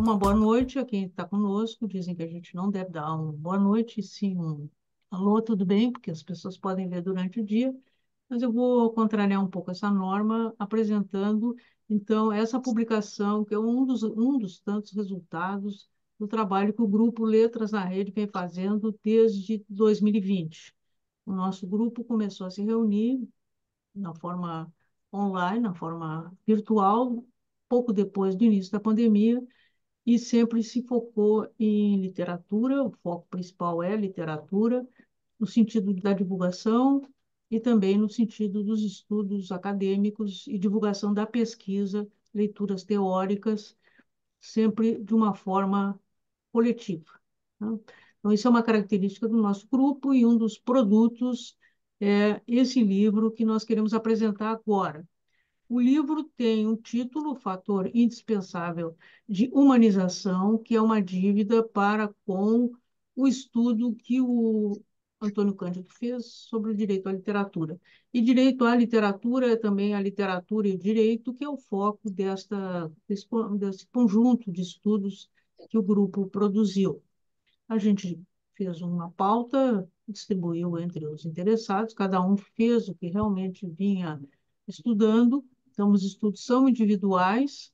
uma boa noite a quem está conosco. Dizem que a gente não deve dar uma boa noite, sim um alô, tudo bem, porque as pessoas podem ver durante o dia, mas eu vou contrariar um pouco essa norma, apresentando, então, essa publicação, que é um dos tantos resultados do trabalho que o Grupo Letras na Rede vem fazendo desde 2020. O nosso grupo começou a se reunir na forma online, na forma virtual, pouco depois do início da pandemia, e sempre se focou em literatura, o foco principal é literatura, no sentido da divulgação e também no sentido dos estudos acadêmicos e divulgação da pesquisa, leituras teóricas, sempre de uma forma coletiva, né? Então, isso é uma característica do nosso grupo e um dos produtos é esse livro que nós queremos apresentar agora. O livro tem um título, Fator Indispensável de Humanização, que é uma dívida para com o estudo que o Antônio Cândido fez sobre o direito à literatura. E direito à literatura é também a literatura e o direito, que é o foco desse conjunto de estudos que o grupo produziu. A gente fez uma pauta, distribuiu entre os interessados, cada um fez o que realmente vinha estudando. Então, os estudos são individuais,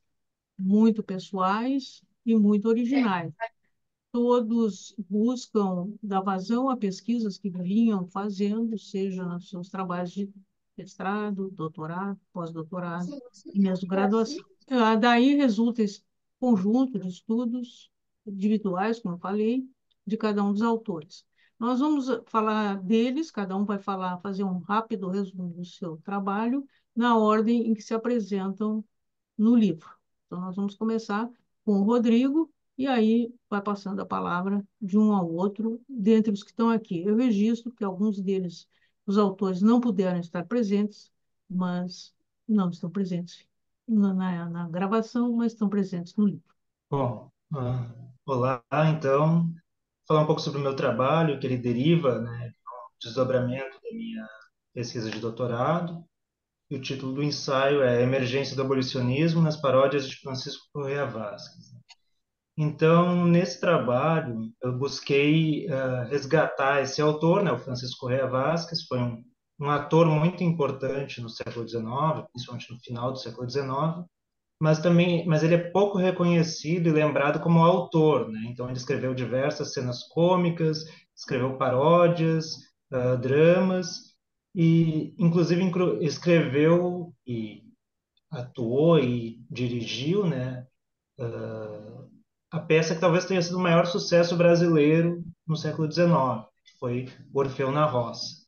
muito pessoais e muito originais. Todos buscam dar vazão a pesquisas que vinham fazendo, seja nos seus trabalhos de mestrado, doutorado, pós-doutorado e mesmo graduação. Daí resulta esse conjunto de estudos individuais, como eu falei, de cada um dos autores. Nós vamos falar deles, cada um vai falar, fazer um rápido resumo do seu trabalho, na ordem em que se apresentam no livro. Então, nós vamos começar com o Rodrigo, e aí vai passando a palavra de um ao outro, dentre os que estão aqui. Eu registro que alguns deles, os autores, não puderam estar presentes, mas não estão presentes na gravação, mas estão presentes no livro. Bom, olá, então, falar um pouco sobre o meu trabalho, que ele deriva, né, do desdobramento da minha pesquisa de doutorado, e o título do ensaio é Emergência do Abolicionismo nas Paródias de Francisco Correia Vasquez. Então, nesse trabalho, eu busquei resgatar esse autor, né, o Francisco Correia Vasquez, foi um ator muito importante no século XIX, principalmente no final do século XIX, mas ele é pouco reconhecido e lembrado como autor, né? Então ele escreveu diversas cenas cômicas, escreveu paródias, dramas e inclusive escreveu e atuou e dirigiu, né, a peça que talvez tenha sido o maior sucesso brasileiro no século XIX, que foi Orfeu na Roça.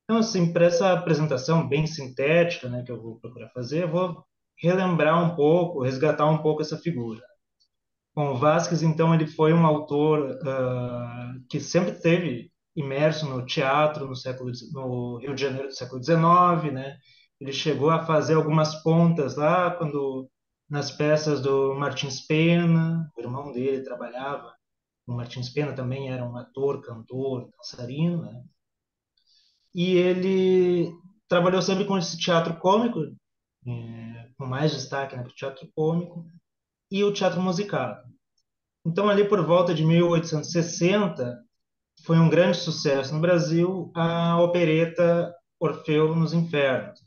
Então, assim, para essa apresentação bem sintética, né, que eu vou procurar fazer, eu vou relembrar um pouco, resgatar um pouco essa figura. Bom, o Vasquez, então, ele foi um autor que sempre esteve imerso no teatro no Rio de Janeiro do século XIX, né? Ele chegou a fazer algumas pontas lá quando nas peças do Martins Pena, o irmão dele trabalhava. O Martins Pena também era um ator, cantor, dançarino, né? E ele trabalhou sempre com esse teatro cômico, com mais destaque, né, para o teatro cômico e o teatro musical. Então, ali por volta de 1860, foi um grande sucesso no Brasil a opereta Orfeu nos Infernos.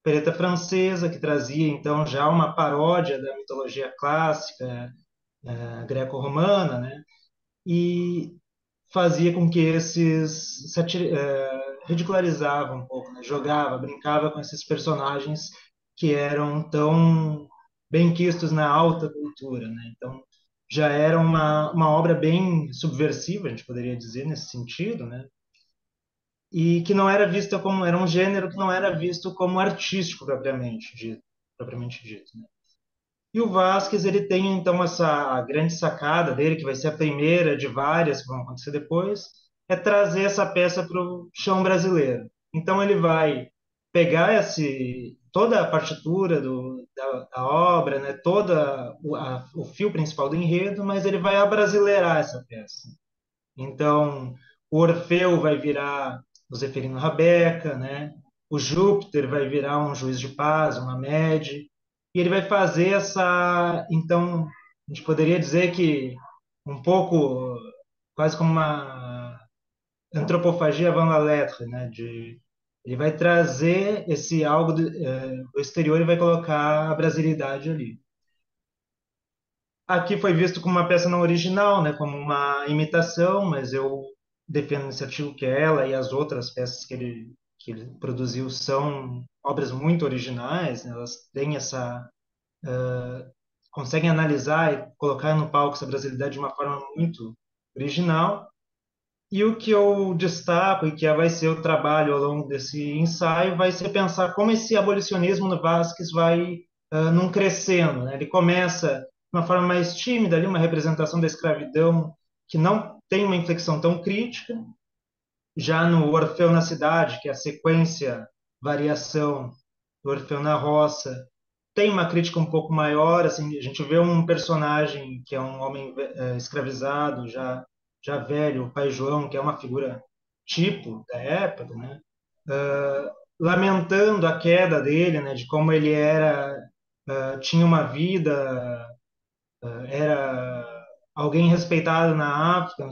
Opereta francesa que trazia então já uma paródia da mitologia clássica greco-romana, né? E fazia com que ridicularizava um pouco, né? Jogava, brincava com esses personagens que eram tão bem quistos na alta cultura, né? Então já era uma obra bem subversiva, a gente poderia dizer nesse sentido, né? E que não era vista como era um gênero que não era visto como artístico propriamente dito, né? E o Vasquez, ele tem então essa grande sacada dele, que vai ser a primeira de várias que vão acontecer depois, é trazer essa peça para o chão brasileiro. Então ele vai pegar toda a partitura da obra, né, o fio principal do enredo, mas ele vai abrasileirar essa peça. Então, o Orfeu vai virar o Zeferino Rabeca, né? O Júpiter vai virar um juiz de paz, uma Méde, e ele vai fazer essa, então, A gente poderia dizer que um pouco, quase como uma antropofagia avant la lettre, né? Ele vai trazer esse algo do exterior e vai colocar a brasilidade ali. Aqui foi visto como uma peça não original, né? Como uma imitação, mas eu defendo nesse artigo que ela e as outras peças que ele produziu são obras muito originais, né? Elas têm essa conseguem analisar e colocar no palco essa brasilidade de uma forma muito original. E o que eu destaco e que vai ser o trabalho ao longo desse ensaio vai ser pensar como esse abolicionismo no Vasquez vai num crescendo, né? Ele começa de uma forma mais tímida ali, uma representação da escravidão que não tem uma inflexão tão crítica. Já no Orfeu na Cidade, que é a sequência, variação do Orfeu na Roça, tem uma crítica um pouco maior, assim, a gente vê um personagem que é um homem escravizado, já velho, o Pai João, que é uma figura tipo da época, né? Lamentando a queda dele, né, de como ele era, tinha uma vida, era alguém respeitado na África,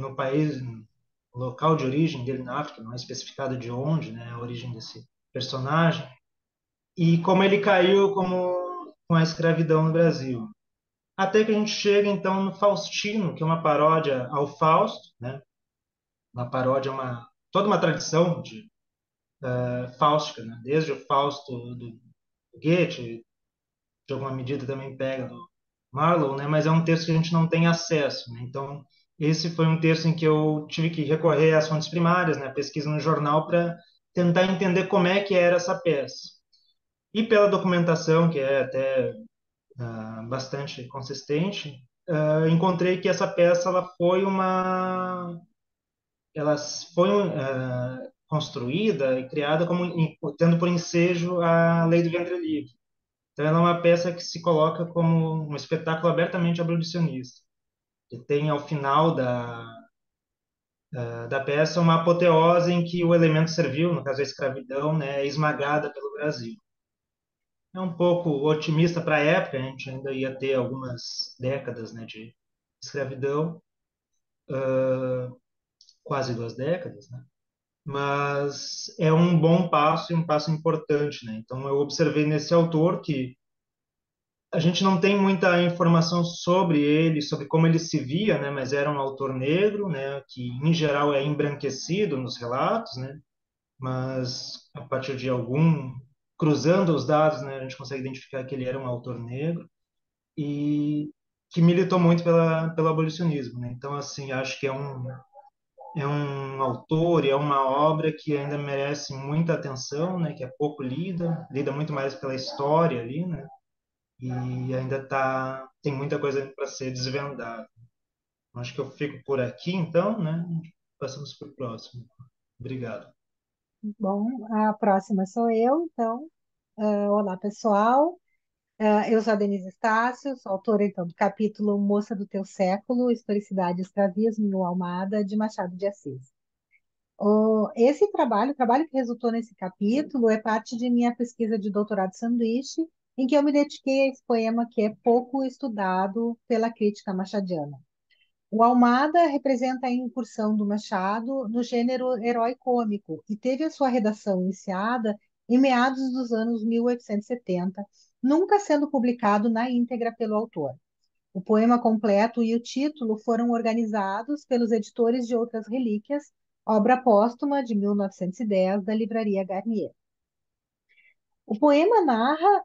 no país, no local de origem dele na África, não é especificado de onde, né, a origem desse personagem, e como ele caiu com a escravidão no Brasil. Até que a gente chega então no Faustino, que é uma paródia ao Fausto, né? Uma paródia, toda uma tradição fáustica, né? Desde o Fausto do Goethe, de alguma medida também pega do Marlowe, né? Mas é um texto que a gente não tem acesso, né? Então, esse foi um texto em que eu tive que recorrer às fontes primárias, né? Pesquisa no jornal para tentar entender como é que era essa peça. E pela documentação, que é até bastante consistente, encontrei que essa peça ela foi construída e criada como tendo por ensejo a Lei do Ventre Livre. Então, ela é uma peça que se coloca como um espetáculo abertamente abolicionista. E tem ao final da peça uma apoteose em que o elemento servil, no caso a escravidão, né, é esmagada pelo Brasil. É um pouco otimista para a época, a gente ainda ia ter algumas décadas, né, de escravidão, quase 2 décadas, né? Mas é um bom passo e um passo importante, né? Então eu observei nesse autor que a gente não tem muita informação sobre ele, sobre como ele se via, né? Mas era um autor negro, né? Que em geral é embranquecido nos relatos, né? Mas a partir de cruzando os dados, né? A gente consegue identificar que ele era um autor negro e que militou muito pelo abolicionismo, né? Então assim, acho que é um autor e é uma obra que ainda merece muita atenção, né? Que é pouco lida muito mais pela história ali, né? E ainda tem muita coisa para ser desvendada. Acho que eu fico por aqui, então, né? Passamos para o próximo. Obrigado. Bom, a próxima sou eu, então. Olá, pessoal. Eu sou a Denise Estácio, sou autora, então, do capítulo Moça do Teu Século, Historicidade e Escravismo no Almada, de Machado de Assis. Esse trabalho, o trabalho que resultou nesse capítulo, é parte de minha pesquisa de doutorado sanduíche, em que eu me dediquei a esse poema que é pouco estudado pela crítica machadiana. O Almada representa a incursão do Machado no gênero herói cômico e teve a sua redação iniciada em meados dos anos 1870, nunca sendo publicado na íntegra pelo autor. O poema completo e o título foram organizados pelos editores de Outras Relíquias, obra póstuma de 1910 da Livraria Garnier. O poema narra,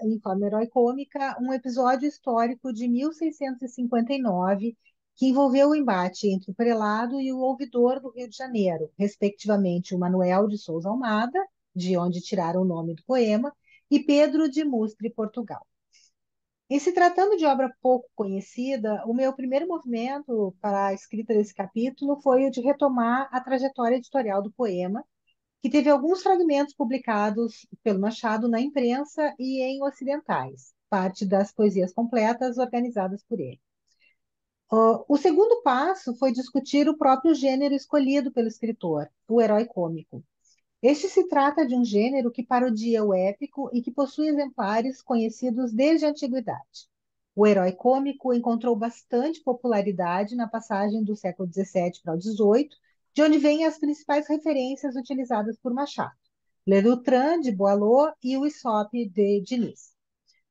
em forma herói-cômica, um episódio histórico de 1659 que envolveu o embate entre o prelado e o ouvidor do Rio de Janeiro, respectivamente o Manuel de Souza Almada, de onde tiraram o nome do poema, e Pedro de Mustre, Portugal. Em se tratando de obra pouco conhecida, o meu primeiro movimento para a escrita desse capítulo foi o de retomar a trajetória editorial do poema, que teve alguns fragmentos publicados pelo Machado na imprensa e em ocidentais, parte das poesias completas organizadas por ele. O segundo passo foi discutir o próprio gênero escolhido pelo escritor, o herói cômico. Este se trata de um gênero que parodia o épico e que possui exemplares conhecidos desde a antiguidade. O herói cômico encontrou bastante popularidade na passagem do século XVII para o XVIII, de onde vêm as principais referências utilizadas por Machado: Ledru-Tran, de Boileau, e o Aesop, de Diniz.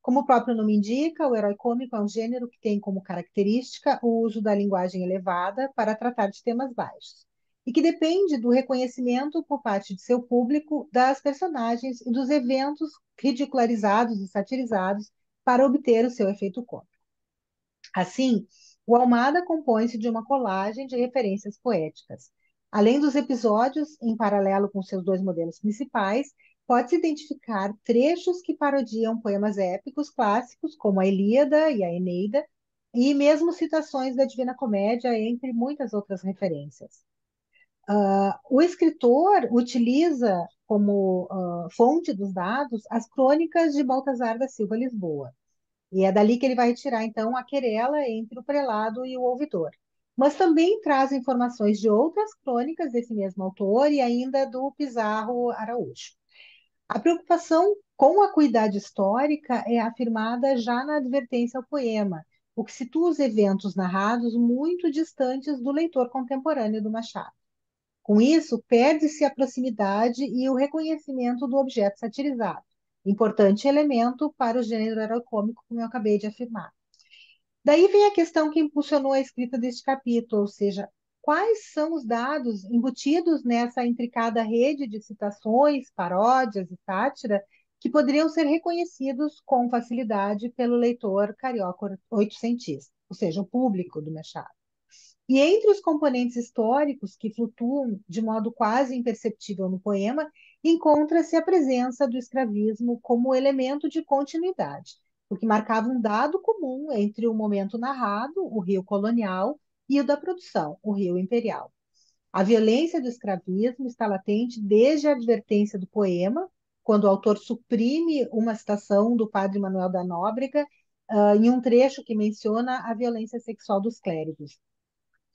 Como o próprio nome indica, o herói cômico é um gênero que tem como característica o uso da linguagem elevada para tratar de temas baixos, e que depende do reconhecimento por parte de seu público das personagens e dos eventos ridicularizados e satirizados para obter o seu efeito cômico. Assim, o Almada compõe-se de uma colagem de referências poéticas. Além dos episódios, em paralelo com seus dois modelos principais, pode-se identificar trechos que parodiam poemas épicos clássicos, como a Ilíada e a Eneida, e mesmo citações da Divina Comédia, entre muitas outras referências. O escritor utiliza como fonte dos dados as crônicas de Baltazar da Silva Lisboa. E é dali que ele vai retirar, então, a querela entre o prelado e o ouvidor. Mas também traz informações de outras crônicas desse mesmo autor e ainda do Pizarro Araújo. A preocupação com a acuidade histórica é afirmada já na advertência ao poema, o que situa os eventos narrados muito distantes do leitor contemporâneo do Machado. Com isso, perde-se a proximidade e o reconhecimento do objeto satirizado, importante elemento para o gênero herói-cômico, como eu acabei de afirmar. Daí vem a questão que impulsionou a escrita deste capítulo, ou seja, quais são os dados embutidos nessa intricada rede de citações, paródias e sátira que poderiam ser reconhecidos com facilidade pelo leitor carioca oitocentista, ou seja, o público do Machado. E entre os componentes históricos que flutuam de modo quase imperceptível no poema, encontra-se a presença do escravismo como elemento de continuidade, o que marcava um dado comum entre o momento narrado, o Rio colonial, e o da produção, o Rio imperial. A violência do escravismo está latente desde a advertência do poema, quando o autor suprime uma citação do padre Manuel da Nóbrega, em um trecho que menciona a violência sexual dos clérigos.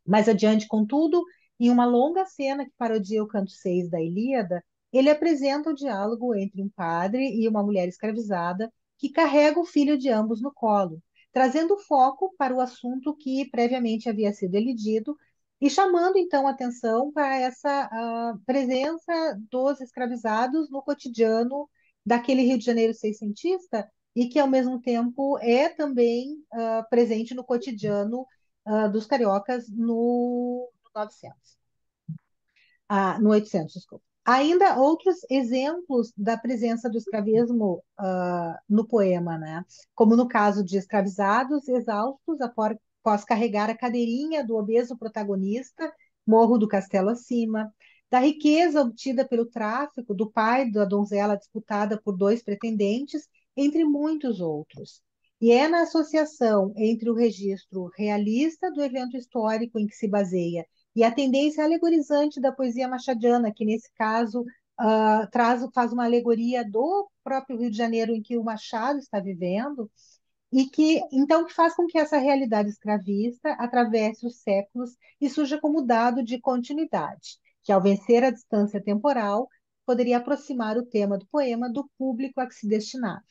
Mais adiante, contudo, em uma longa cena que parodia o canto 6 da Ilíada, ele apresenta o diálogo entre um padre e uma mulher escravizada que carrega o filho de ambos no colo, trazendo foco para o assunto que previamente havia sido elidido e chamando então atenção para essa presença dos escravizados no cotidiano daquele Rio de Janeiro seiscentista e que ao mesmo tempo é também presente no cotidiano dos cariocas no 900, no 800, desculpa. Ainda outros exemplos da presença do escravismo no poema, né? Como no caso de escravizados exaustos após carregar a cadeirinha do obeso protagonista, morro do castelo acima, da riqueza obtida pelo tráfico do pai da donzela disputada por dois pretendentes, entre muitos outros. E é na associação entre o registro realista do evento histórico em que se baseia e a tendência alegorizante da poesia machadiana, que nesse caso faz uma alegoria do próprio Rio de Janeiro em que o Machado está vivendo, e que então que faz com que essa realidade escravista atravesse os séculos e surja como dado de continuidade, que ao vencer a distância temporal poderia aproximar o tema do poema do público a que se destinava.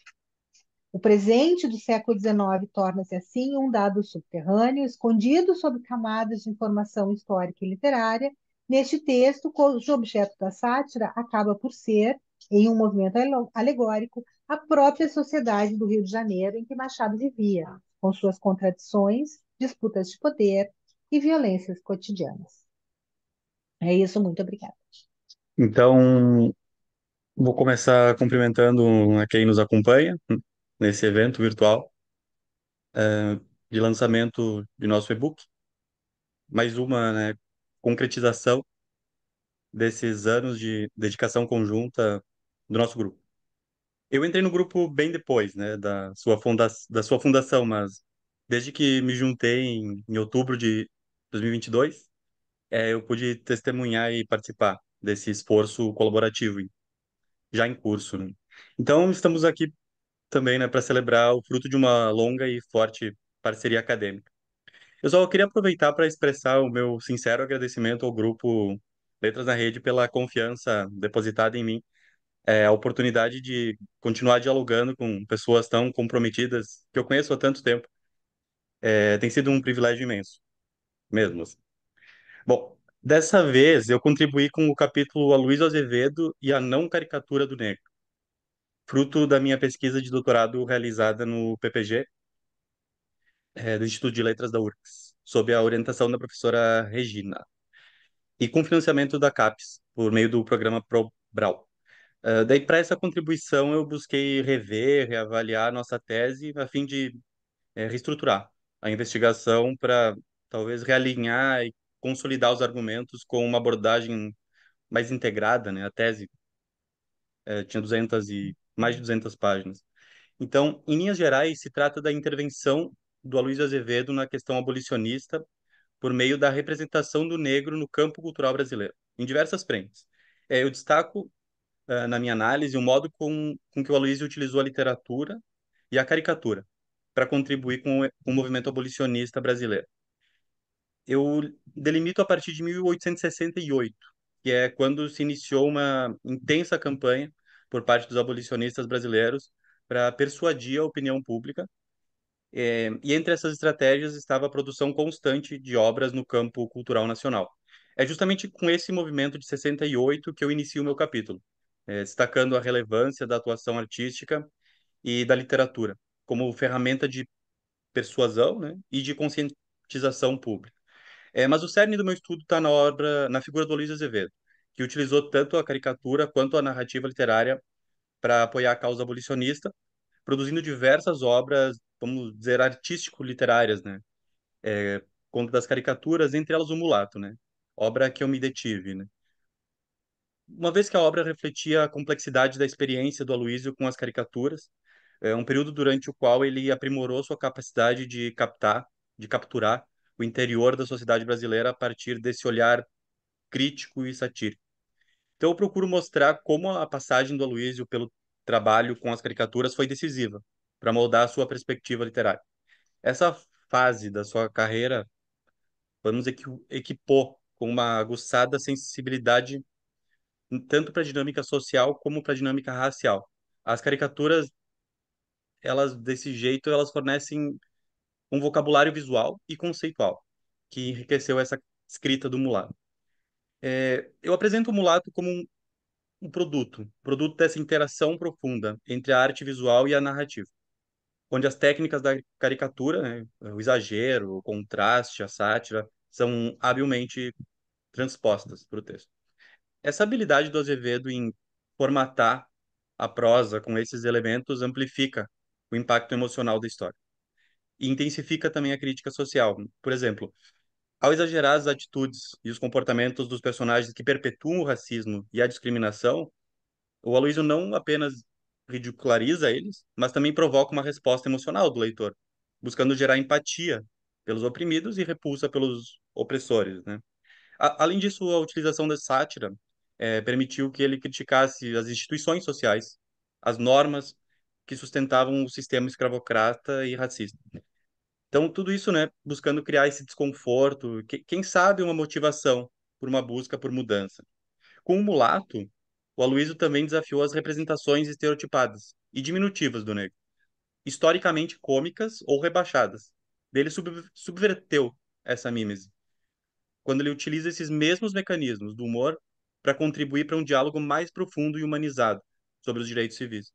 O presente do século XIX torna-se, assim, um dado subterrâneo, escondido sob camadas de informação histórica e literária, neste texto, cujo objeto da sátira acaba por ser, em um movimento alegórico, a própria sociedade do Rio de Janeiro em que Machado vivia, com suas contradições, disputas de poder e violências cotidianas. É isso, muito obrigada. Então, vou começar cumprimentando a quem nos acompanha nesse evento virtual de lançamento de nosso e-book. Mais uma, né, concretização desses anos de dedicação conjunta do nosso grupo. Eu entrei no grupo bem depois, né, da sua fundação, mas desde que me juntei em outubro de 2022, eu pude testemunhar e participar desse esforço colaborativo já em curso, né? Então, estamos aqui também, né, para celebrar o fruto de uma longa e forte parceria acadêmica. Eu só queria aproveitar para expressar o meu sincero agradecimento ao grupo Letras na Rede pela confiança depositada em mim, a oportunidade de continuar dialogando com pessoas tão comprometidas que eu conheço há tanto tempo Tem sido um privilégio imenso, mesmo assim. Bom, dessa vez eu contribuí com o capítulo Aloysio Azevedo e a não caricatura do negro, fruto da minha pesquisa de doutorado realizada no PPG, do Instituto de Letras da URGS, sob a orientação da professora Regina, e com financiamento da CAPES, por meio do programa ProBrau. Daí, para essa contribuição, eu busquei rever, reavaliar nossa tese, a fim de reestruturar a investigação para talvez realinhar e consolidar os argumentos com uma abordagem mais integrada, né? A tese tinha 200 e mais de 200 páginas. Então, em linhas gerais, se trata da intervenção do Aloysio Azevedo na questão abolicionista por meio da representação do negro no campo cultural brasileiro, em diversas frentes. Eu destaco, na minha análise, o modo com que o Aloysio utilizou a literatura e a caricatura para contribuir com o movimento abolicionista brasileiro. Eu delimito a partir de 1868, que é quando se iniciou uma intensa campanha por parte dos abolicionistas brasileiros para persuadir a opinião pública. E entre essas estratégias estava a produção constante de obras no campo cultural nacional. É justamente com esse movimento de 68 que eu inicio o meu capítulo, destacando a relevância da atuação artística e da literatura como ferramenta de persuasão, né, e de conscientização pública. Mas o cerne do meu estudo está na obra, na figura do Aloysio Azevedo, que utilizou tanto a caricatura quanto a narrativa literária para apoiar a causa abolicionista, produzindo diversas obras, vamos dizer, artístico-literárias, né? Conto das caricaturas, entre elas o Mulato, né? Obra que eu me detive, né? Uma vez que a obra refletia a complexidade da experiência do Aloysio com as caricaturas, um período durante o qual ele aprimorou sua capacidade de capturar o interior da sociedade brasileira a partir desse olhar crítico e satírico. Então, eu procuro mostrar como a passagem do Aloysio pelo trabalho com as caricaturas foi decisiva para moldar a sua perspectiva literária. Essa fase da sua carreira, vamos dizer que o equipou com uma aguçada sensibilidade tanto para a dinâmica social como para a dinâmica racial. As caricaturas, elas desse jeito, elas fornecem um vocabulário visual e conceitual que enriqueceu essa escrita do Mulato. Eu apresento o Mulato como um produto dessa interação profunda entre a arte visual e a narrativa, onde as técnicas da caricatura, né, o exagero, o contraste, a sátira, são habilmente transpostas para o texto. Essa habilidade do Azevedo em formatar a prosa com esses elementos amplifica o impacto emocional da história e intensifica também a crítica social. Por exemplo, ao exagerar as atitudes e os comportamentos dos personagens que perpetuam o racismo e a discriminação, o Aloysio não apenas ridiculariza eles, mas também provoca uma resposta emocional do leitor, buscando gerar empatia pelos oprimidos e repulsa pelos opressores, né? Além disso, a utilização da sátira permitiu que ele criticasse as instituições sociais, as normas que sustentavam o sistema escravocrata e racista. Então, tudo isso, né, buscando criar esse desconforto, quem sabe uma motivação por uma busca por mudança. Com o Mulato, o Aloysio também desafiou as representações estereotipadas e diminutivas do negro, historicamente cômicas ou rebaixadas. Ele subverteu essa mímese, quando ele utiliza esses mesmos mecanismos do humor para contribuir para um diálogo mais profundo e humanizado sobre os direitos civis.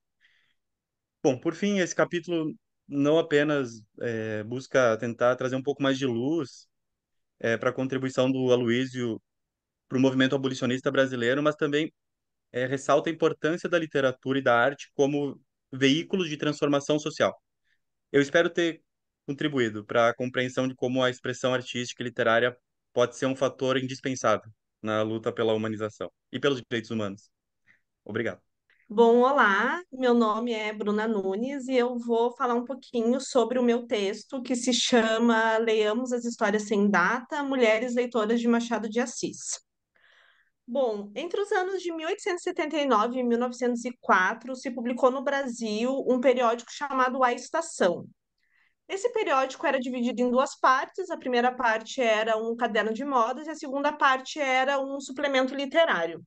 Bom, por fim, esse capítulo não apenas busca tentar trazer um pouco mais de luz para a contribuição do Aloysio para o movimento abolicionista brasileiro, mas também ressalta a importância da literatura e da arte como veículos de transformação social. Eu espero ter contribuído para a compreensão de como a expressão artística e literária pode ser um fator indispensável na luta pela humanização e pelos direitos humanos. Obrigado. Bom, olá, meu nome é Bruna Nunes e eu vou falar um pouquinho sobre o meu texto que se chama Leiamos as Histórias Sem Data, Mulheres Leitoras de Machado de Assis. Bom, entre os anos de 1879 e 1904, se publicou no Brasil um periódico chamado A Estação. Esse periódico era dividido em duas partes. A primeira parte era um caderno de modas e a segunda parte era um suplemento literário.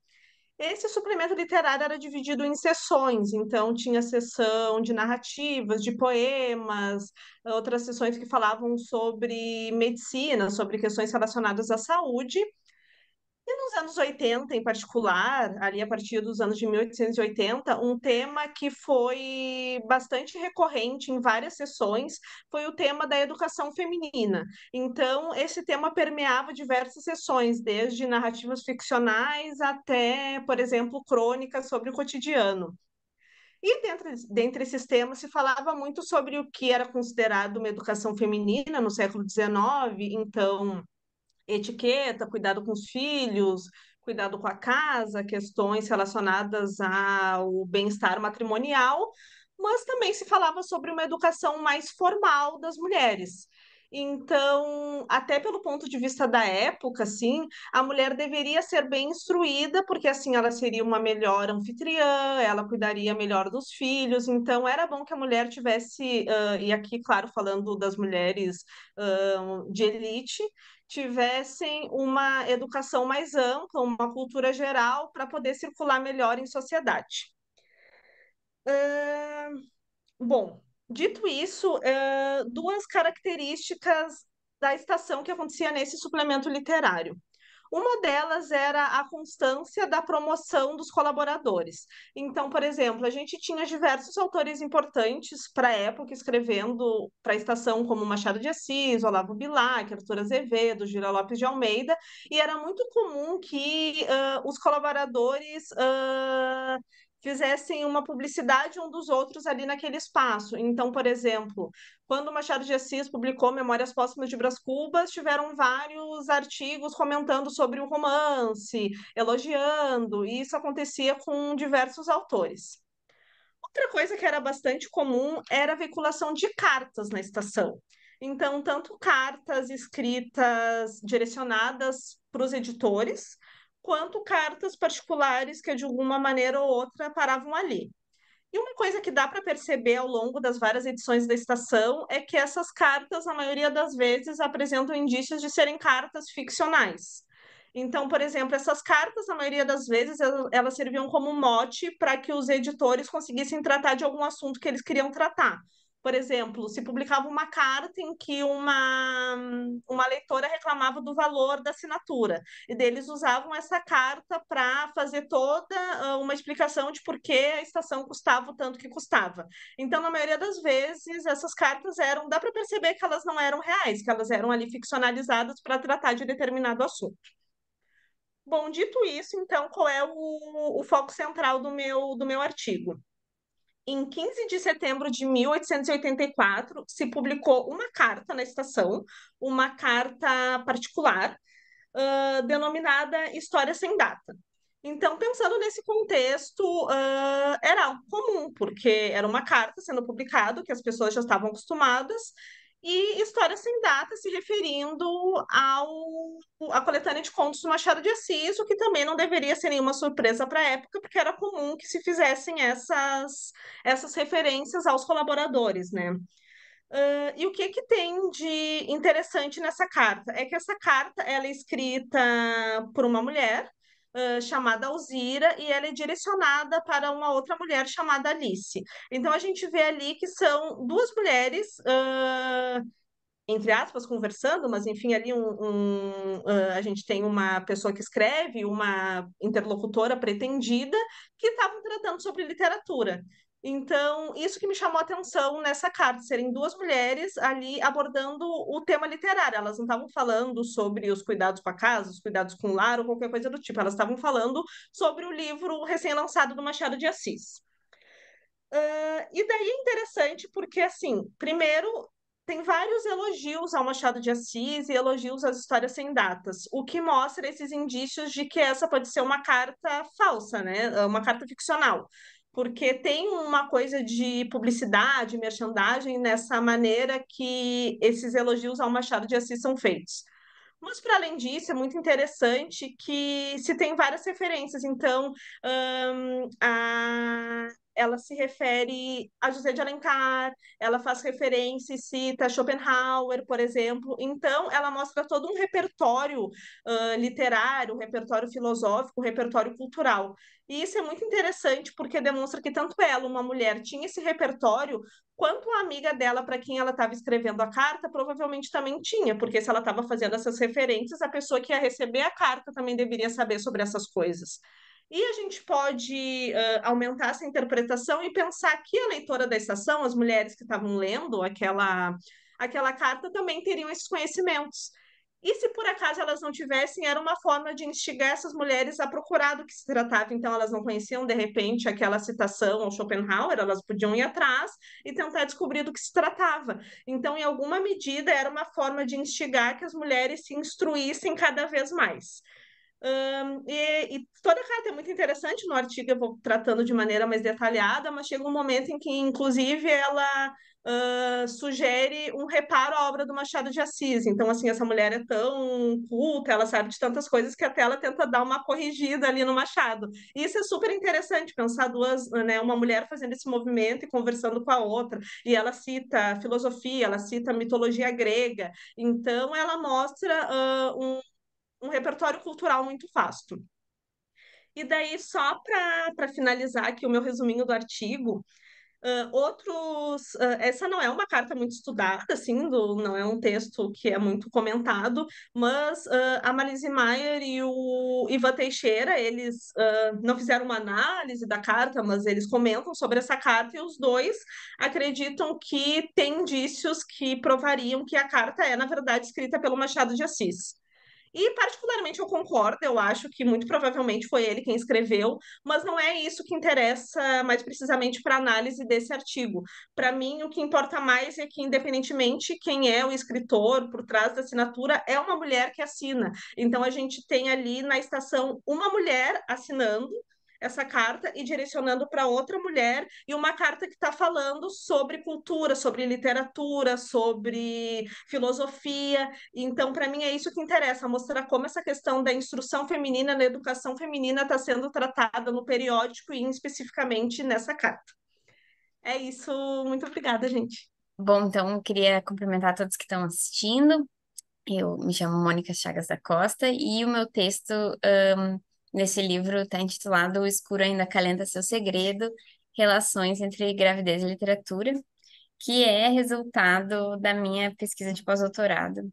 Esse suplemento literário era dividido em seções, então tinha seção de narrativas, de poemas, outras seções que falavam sobre medicina, sobre questões relacionadas à saúde. E nos anos 80, em particular, ali a partir dos anos de 1880, um tema que foi bastante recorrente em várias sessões foi o tema da educação feminina. Então, esse tema permeava diversas sessões, desde narrativas ficcionais até, por exemplo, crônicas sobre o cotidiano. E dentre esses temas se falava muito sobre o que era considerado uma educação feminina no século XIX, então etiqueta, cuidado com os filhos, cuidado com a casa, questões relacionadas ao bem-estar matrimonial, mas também se falava sobre uma educação mais formal das mulheres. Então, até pelo ponto de vista da época, assim, a mulher deveria ser bem instruída, porque assim ela seria uma melhor anfitriã, ela cuidaria melhor dos filhos. Então, era bom que a mulher tivesse, e aqui, claro, falando das mulheres de elite, tivessem uma educação mais ampla, uma cultura geral para poder circular melhor em sociedade. Bom, dito isso, duas características da estação que acontecia nesse suplemento literário. Uma delas era a constância da promoção dos colaboradores. Então, por exemplo, a gente tinha diversos autores importantes para a época escrevendo para a estação, como Machado de Assis, Olavo Bilac, Arthur Azevedo, Gila Lopes de Almeida, e era muito comum que os colaboradores fizessem uma publicidade um dos outros ali naquele espaço. Então, por exemplo, quando Machado de Assis publicou Memórias Póstumas de Brás Cubas, tiveram vários artigos comentando sobre o romance, elogiando, e isso acontecia com diversos autores. Outra coisa que era bastante comum era a veiculação de cartas na estação. Então, tanto cartas escritas direcionadas para os editores, quanto cartas particulares que, de alguma maneira ou outra, paravam ali. E uma coisa que dá para perceber ao longo das várias edições da estação é que essas cartas, na maioria das vezes, apresentam indícios de serem cartas ficcionais. Então, por exemplo, essas cartas, na maioria das vezes, elas serviam como mote para que os editores conseguissem tratar de algum assunto que eles queriam tratar. Por exemplo, se publicava uma carta em que uma leitora reclamava do valor da assinatura, e deles usavam essa carta para fazer toda uma explicação de por que a estação custava o tanto que custava. Então, na maioria das vezes, essas cartas eram, dá para perceber que elas não eram reais, que elas eram ali ficcionalizadas para tratar de determinado assunto. Bom, dito isso, então, qual é o foco central do meu artigo? Em 15 de setembro de 1884, se publicou uma carta na estação, uma carta particular, denominada História Sem Data. Então, pensando nesse contexto, era comum, porque era uma carta sendo publicada, que as pessoas já estavam acostumadas, e História Sem Data se referindo à coletânea de contos do Machado de Assis, o que também não deveria ser nenhuma surpresa para a época, porque era comum que se fizessem essas referências aos colaboradores, né? E o que que tem de interessante nessa carta? É que essa carta ela é escrita por uma mulher chamada Alzira e ela é direcionada para uma outra mulher chamada Alice. Então a gente vê ali que são duas mulheres, entre aspas, conversando, mas enfim, ali a gente tem uma pessoa que escreve, uma interlocutora pretendida, que estavam tratando sobre literatura. Então, isso que me chamou a atenção nessa carta, serem duas mulheres ali abordando o tema literário. Elas não estavam falando sobre os cuidados com a casa, os cuidados com o lar ou qualquer coisa do tipo. Elas estavam falando sobre o livro recém-lançado do Machado de Assis. E daí é interessante porque, assim, primeiro, tem vários elogios ao Machado de Assis e elogios às histórias sem datas, o que mostra esses indícios de que essa pode ser uma carta falsa, né? Uma carta ficcional. Porque tem uma coisa de publicidade, merchandising nessa maneira que esses elogios ao Machado de Assis são feitos. Mas, para além disso, é muito interessante que se tem várias referências. Então, ela se refere a José de Alencar, ela faz referência e cita Schopenhauer, por exemplo. Então, ela mostra todo um repertório literário, um repertório filosófico, um repertório cultural. E isso é muito interessante porque demonstra que tanto ela, uma mulher, tinha esse repertório, quanto a amiga dela, para quem ela estava escrevendo a carta, provavelmente também tinha, porque se ela estava fazendo essas referências, a pessoa que ia receber a carta também deveria saber sobre essas coisas. E a gente pode aumentar essa interpretação e pensar que a leitora da estação, as mulheres que estavam lendo aquela carta, também teriam esses conhecimentos. E se por acaso elas não tivessem, era uma forma de instigar essas mulheres a procurar do que se tratava. Então, elas não conheciam, de repente, aquela citação ao Schopenhauer, elas podiam ir atrás e tentar descobrir do que se tratava. Então, em alguma medida, era uma forma de instigar que as mulheres se instruíssem cada vez mais. E toda a carta é muito interessante, no artigo eu vou tratando de maneira mais detalhada, mas chega um momento em que, inclusive, ela sugere um reparo à obra do Machado de Assis. Então, assim, essa mulher é tão culta, ela sabe de tantas coisas que até ela tenta dar uma corrigida ali no Machado. E isso é super interessante, pensar duas, né, uma mulher fazendo esse movimento e conversando com a outra. E ela cita filosofia, ela cita mitologia grega. Então, ela mostra um repertório cultural muito vasto. E daí, só para finalizar aqui o meu resuminho do artigo, essa não é uma carta muito estudada, assim, não é um texto que é muito comentado, mas a Marlise Mayer e o Ivan Teixeira, eles não fizeram uma análise da carta, mas eles comentam sobre essa carta e os dois acreditam que tem indícios que provariam que a carta é, na verdade, escrita pelo Machado de Assis. E, particularmente, eu concordo, eu acho que muito provavelmente foi ele quem escreveu, mas não é isso que interessa mais precisamente para a análise desse artigo. Para mim, o que importa mais é que, independentemente quem é o escritor por trás da assinatura, é uma mulher que assina. Então, a gente tem ali na estação uma mulher assinando essa carta e direcionando para outra mulher, e uma carta que está falando sobre cultura, sobre literatura, sobre filosofia. Então, para mim, é isso que interessa, mostrar como essa questão da instrução feminina, da educação feminina está sendo tratada no periódico e especificamente nessa carta. É isso, muito obrigada, gente. Bom, então eu queria cumprimentar todos que estão assistindo. Eu me chamo Mônica Chagas da Costa e o meu texto nesse livro está intitulado O Escuro Ainda Acalenta Seu Segredo, Relações entre Gravidez e Literatura, que é resultado da minha pesquisa de pós-doutorado,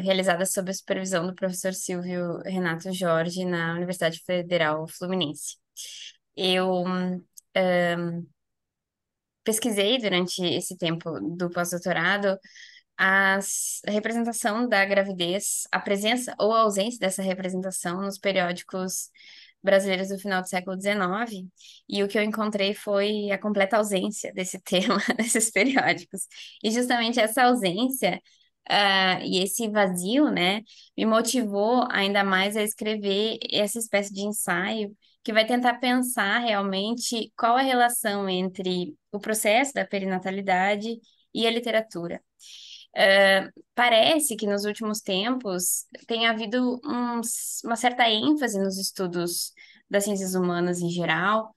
realizada sob a supervisão do professor Silvio Renato Jorge na Universidade Federal Fluminense. Eu pesquisei durante esse tempo do pós-doutorado a representação da gravidez, a presença ou a ausência dessa representação nos periódicos brasileiros do final do século XIX, e o que eu encontrei foi a completa ausência desse tema nesses periódicos. E justamente essa ausência, e esse vazio, né, me motivou ainda mais a escrever essa espécie de ensaio que vai tentar pensar realmente qual a relação entre o processo da perinatalidade e a literatura. Parece que nos últimos tempos tem havido uma certa ênfase nos estudos das ciências humanas em geral,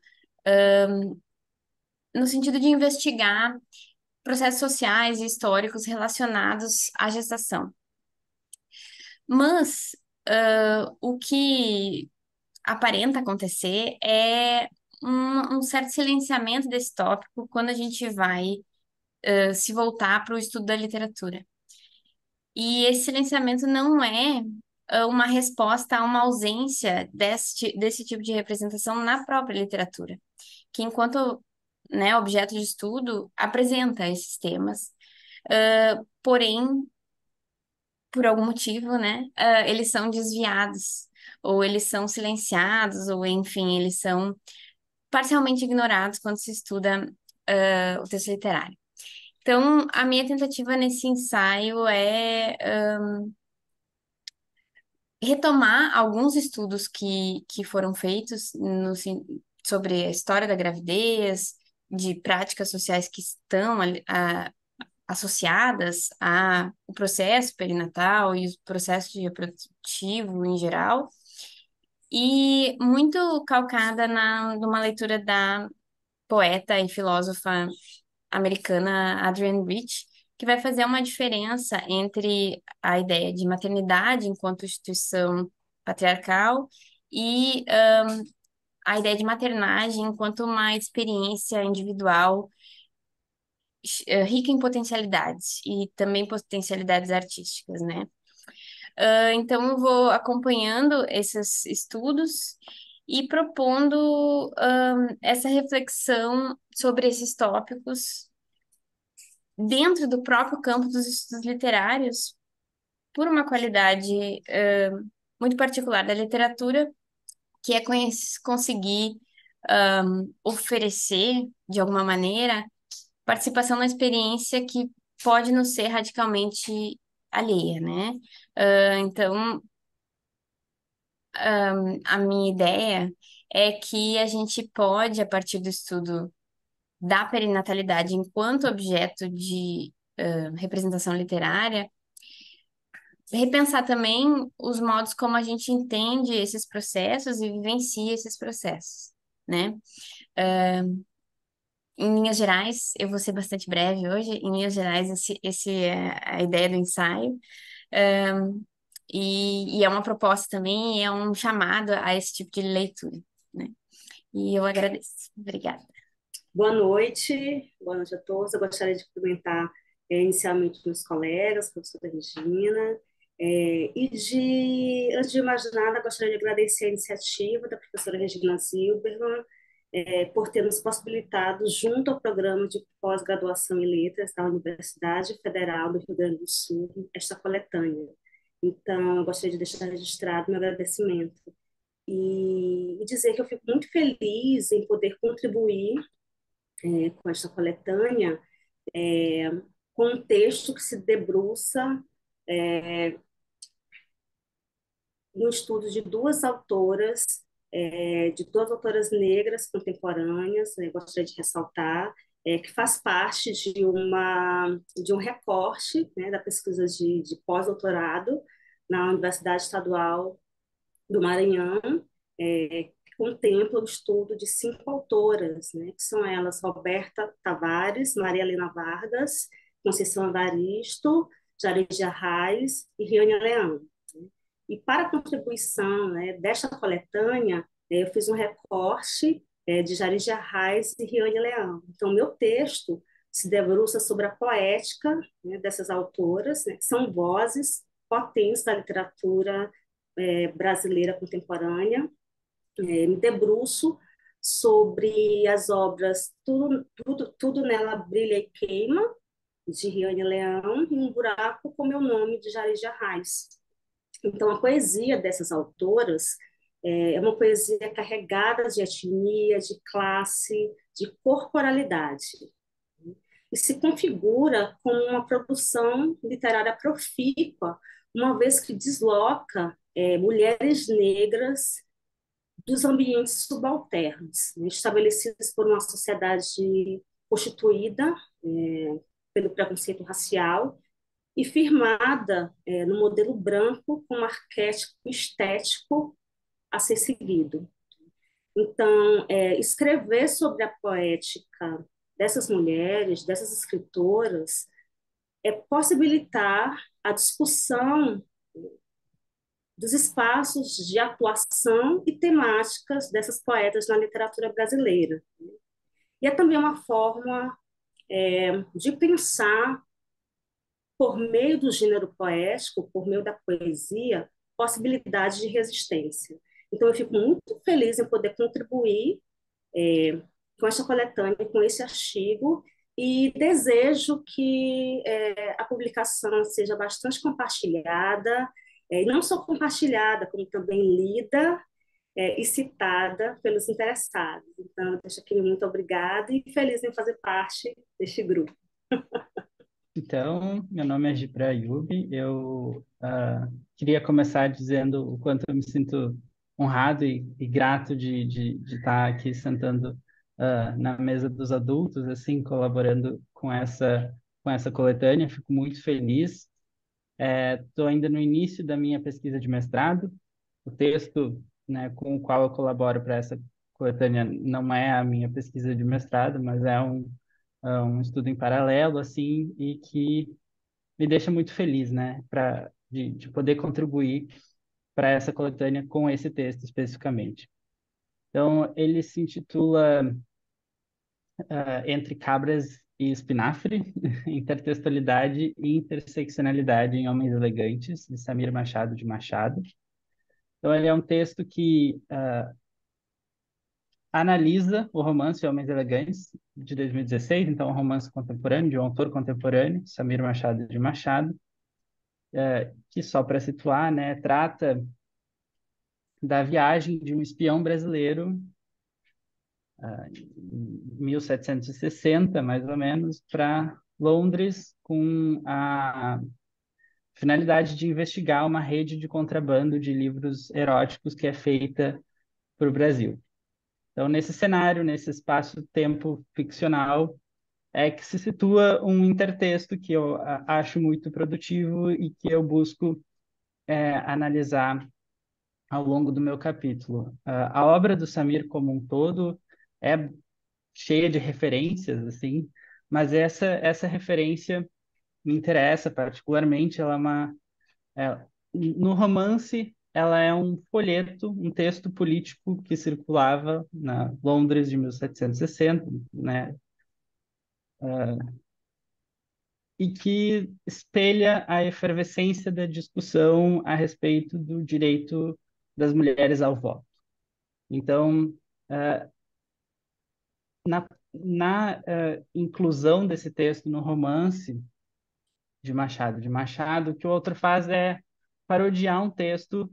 no sentido de investigar processos sociais e históricos relacionados à gestação. Mas o que aparenta acontecer é um certo silenciamento desse tópico quando a gente vai se voltar para o estudo da literatura. E esse silenciamento não é uma resposta a uma ausência desse tipo de representação na própria literatura, que enquanto, né, objeto de estudo apresenta esses temas, porém, por algum motivo, né, eles são desviados, ou eles são silenciados, ou enfim, eles são parcialmente ignorados quando se estuda o texto literário. Então, a minha tentativa nesse ensaio é retomar alguns estudos que foram feitos sobre a história da gravidez, de práticas sociais que estão associadas ao processo perinatal e o processo reprodutivo em geral, e muito calcada numa leitura da poeta e filósofa americana Adrienne Rich, que vai fazer uma diferença entre a ideia de maternidade enquanto instituição patriarcal e a ideia de maternagem enquanto uma experiência individual rica em potencialidades e também potencialidades artísticas, né? Então, eu vou acompanhando esses estudos e propondo essa reflexão sobre esses tópicos dentro do próprio campo dos estudos literários, por uma qualidade muito particular da literatura, que é conseguir oferecer, de alguma maneira, participação na experiência que pode não ser radicalmente alheia, né? Então, a minha ideia é que a gente pode, a partir do estudo da perinatalidade enquanto objeto de representação literária, repensar também os modos como a gente entende esses processos e vivencia esses processos, né? Em linhas gerais, eu vou ser bastante breve hoje. Em linhas gerais, esse é a ideia do ensaio. E é uma proposta também, e é um chamado a esse tipo de leitura, né? E eu agradeço. Obrigada. Boa noite a todos. Eu gostaria de cumprimentar inicialmente meus colegas, a professora Regina, antes de mais nada, gostaria de agradecer a iniciativa da professora Regina Zilberman, por ter nos possibilitado, junto ao programa de pós-graduação em letras da Universidade Federal do Rio Grande do Sul, esta coletânea. Então, eu gostaria de deixar registrado meu agradecimento e dizer que eu fico muito feliz em poder contribuir com esta coletânea, com um texto que se debruça no estudo de duas autoras negras contemporâneas, gostaria de ressaltar, que faz parte de um recorte, né, da pesquisa de pós-doutorado na Universidade Estadual do Maranhão, que contempla o estudo de 5 autoras, né, que são elas Roberta Tavares, Maria Helena Vargas, Conceição Evaristo, Jaredia Reis e Riane Leão. E para a contribuição, né, desta coletânea, eu fiz um recorte de Jaredia Reis e Riane Leão. Então, meu texto se debruça sobre a poética, né, dessas autoras, né, que são vozes potentes da literatura brasileira contemporânea. Me debruço sobre as obras Tudo Nela Brilha e Queima, de Riane Leão, e Um Buraco com Meu Nome, de Jaredia Reis. Então, a poesia dessas autoras é uma poesia carregada de etnia, de classe, de corporalidade, e se configura como uma produção literária profícua, uma vez que desloca mulheres negras dos ambientes subalternos, né, estabelecidos por uma sociedade constituída pelo preconceito racial e firmada no modelo branco como arquétipo estético a ser seguido. Então, escrever sobre a poética dessas mulheres, dessas escritoras, é possibilitar a discussão dos espaços de atuação e temáticas dessas poetas na literatura brasileira. E é também uma forma de pensar, por meio do gênero poético, por meio da poesia, possibilidades de resistência. Então, eu fico muito feliz em poder contribuir com esta coletânea, com esse artigo, e desejo que a publicação seja bastante compartilhada, e não só compartilhada, como também lida e citada pelos interessados. Então, eu deixo aqui muito obrigada e feliz em fazer parte deste grupo. Então, meu nome é Gibra Ayub. Eu queria começar dizendo o quanto eu me sinto honrado e grato de estar aqui sentando na mesa dos adultos, assim, colaborando com essa coletânea. Fico muito feliz. Estou ainda no início da minha pesquisa de mestrado. O texto, né, com o qual eu colaboro para essa coletânea não é a minha pesquisa de mestrado, mas é um estudo em paralelo, assim, e que me deixa muito feliz, né, de poder contribuir para essa coletânea com esse texto especificamente. Então, ele se intitula Entre Cabras e Espinafre, Intertextualidade e Interseccionalidade em Homens Elegantes, de Samir Machado de Machado. Então, ele é um texto que analisa o romance Homens Elegantes, de 2016, então um romance contemporâneo, de um autor contemporâneo, Samir Machado de Machado, que, só para situar, né, trata da viagem de um espião brasileiro, em 1760, mais ou menos, para Londres, com a finalidade de investigar uma rede de contrabando de livros eróticos que é feita para o Brasil. Então, nesse cenário, nesse espaço-tempo ficcional, é que se situa um intertexto que eu acho muito produtivo e que eu busco analisar ao longo do meu capítulo. A obra do Samir como um todo é cheia de referências, assim, mas essa referência me interessa particularmente. Ela é no romance, ela é um folheto, um texto político que circulava na Londres de 1760, né? E que espelha a efervescência da discussão a respeito do direito das mulheres ao voto. Então, na inclusão desse texto no romance de Machado, o que o autor faz é parodiar um texto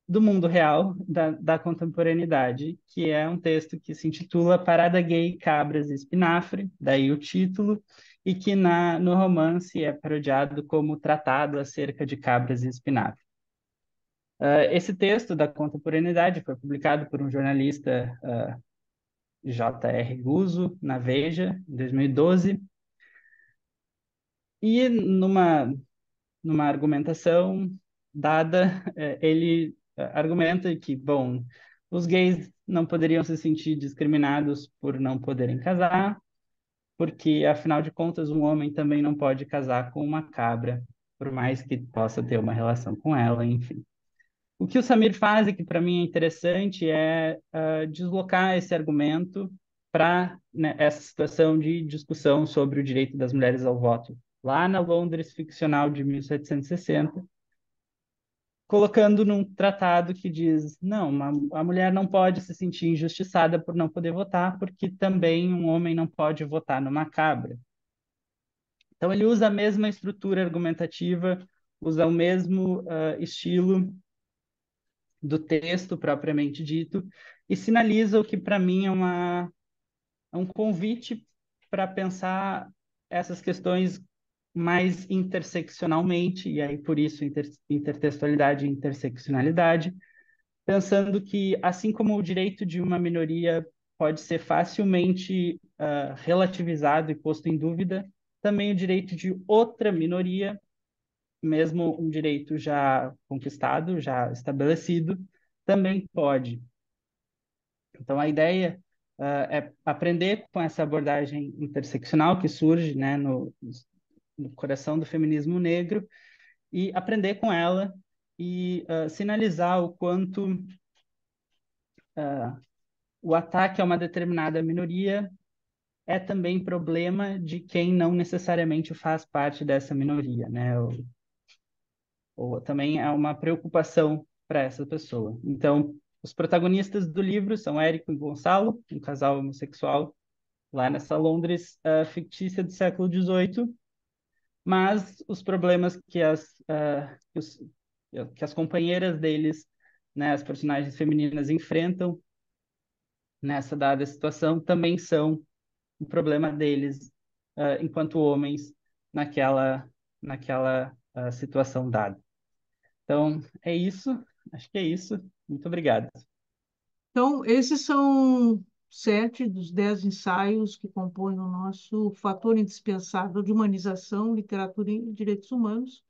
do mundo real, da contemporaneidade, que é um texto que se intitula Parada Gay, Cabras e Espinafre, daí o título, e que no romance é parodiado como Tratado acerca de Cabras e Espinafre. Esse texto da contemporaneidade foi publicado por um jornalista, J.R. Guzzo, na Veja, em 2012, e numa argumentação dada, ele argumenta que, bom, os gays não poderiam se sentir discriminados por não poderem casar, porque, afinal de contas, um homem também não pode casar com uma cabra, por mais que possa ter uma relação com ela, enfim. O que o Samir faz, e que para mim é interessante, é deslocar esse argumento para, né, essa situação de discussão sobre o direito das mulheres ao voto, lá na Londres ficcional de 1760, colocando num tratado que diz, não, a mulher não pode se sentir injustiçada por não poder votar, porque também um homem não pode votar numa cabra. Então, ele usa a mesma estrutura argumentativa, usa o mesmo estilo do texto propriamente dito, e sinaliza o que para mim é um convite para pensar essas questões mais interseccionalmente, e aí por isso intertextualidade e interseccionalidade, pensando que, assim como o direito de uma minoria pode ser facilmente relativizado e posto em dúvida, também o direito de outra minoria, mesmo um direito já conquistado, já estabelecido, também pode. Então, a ideia é aprender com essa abordagem interseccional que surge, né, no coração do feminismo negro, e aprender com ela e sinalizar o quanto o ataque a uma determinada minoria é também problema de quem não necessariamente faz parte dessa minoria, né? Ou também é uma preocupação para essa pessoa. Então, os protagonistas do livro são Érico e Gonçalo, um casal homossexual lá nessa Londres fictícia do século XVIII, mas os problemas que as companheiras deles, né, as personagens femininas enfrentam nessa dada situação também são o problema deles enquanto homens naquela situação dada. Então, é isso. Acho que é isso. Muito obrigado. Então, esses são 7 dos 10 ensaios que compõem o nosso fator indispensável de humanização, literatura e direitos humanos.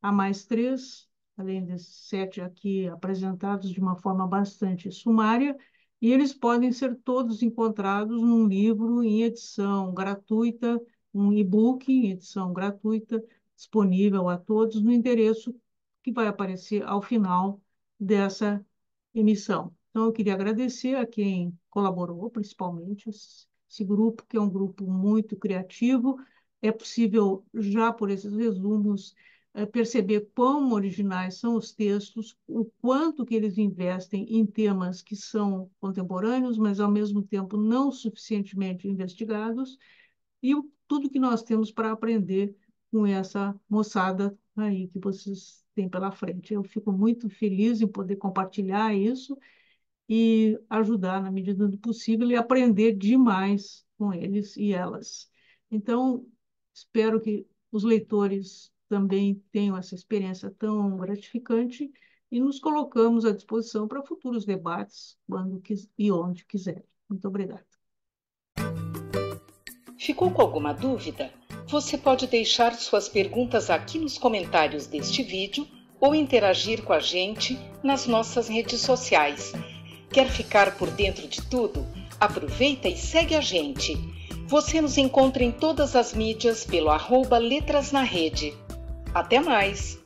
Há mais 3, além desses 7 aqui apresentados de uma forma bastante sumária, e eles podem ser todos encontrados num livro em edição gratuita, um e-book em edição gratuita, disponível a todos no endereço que vai aparecer ao final dessa emissão. Então, eu queria agradecer a quem colaborou, principalmente esse grupo, que é um grupo muito criativo. É possível, já por esses resumos, perceber quão originais são os textos, o quanto que eles investem em temas que são contemporâneos, mas, ao mesmo tempo, não suficientemente investigados, e tudo que nós temos para aprender com essa moçada aí que vocês têm pela frente. Eu fico muito feliz em poder compartilhar isso e ajudar na medida do possível e aprender demais com eles e elas. Então, espero que os leitores também tenham essa experiência tão gratificante e nos colocamos à disposição para futuros debates, quando e onde quiserem. Muito obrigada. Ficou com alguma dúvida? Você pode deixar suas perguntas aqui nos comentários deste vídeo ou interagir com a gente nas nossas redes sociais. Quer ficar por dentro de tudo? Aproveita e segue a gente. Você nos encontra em todas as mídias pelo @letrasnarede. Até mais!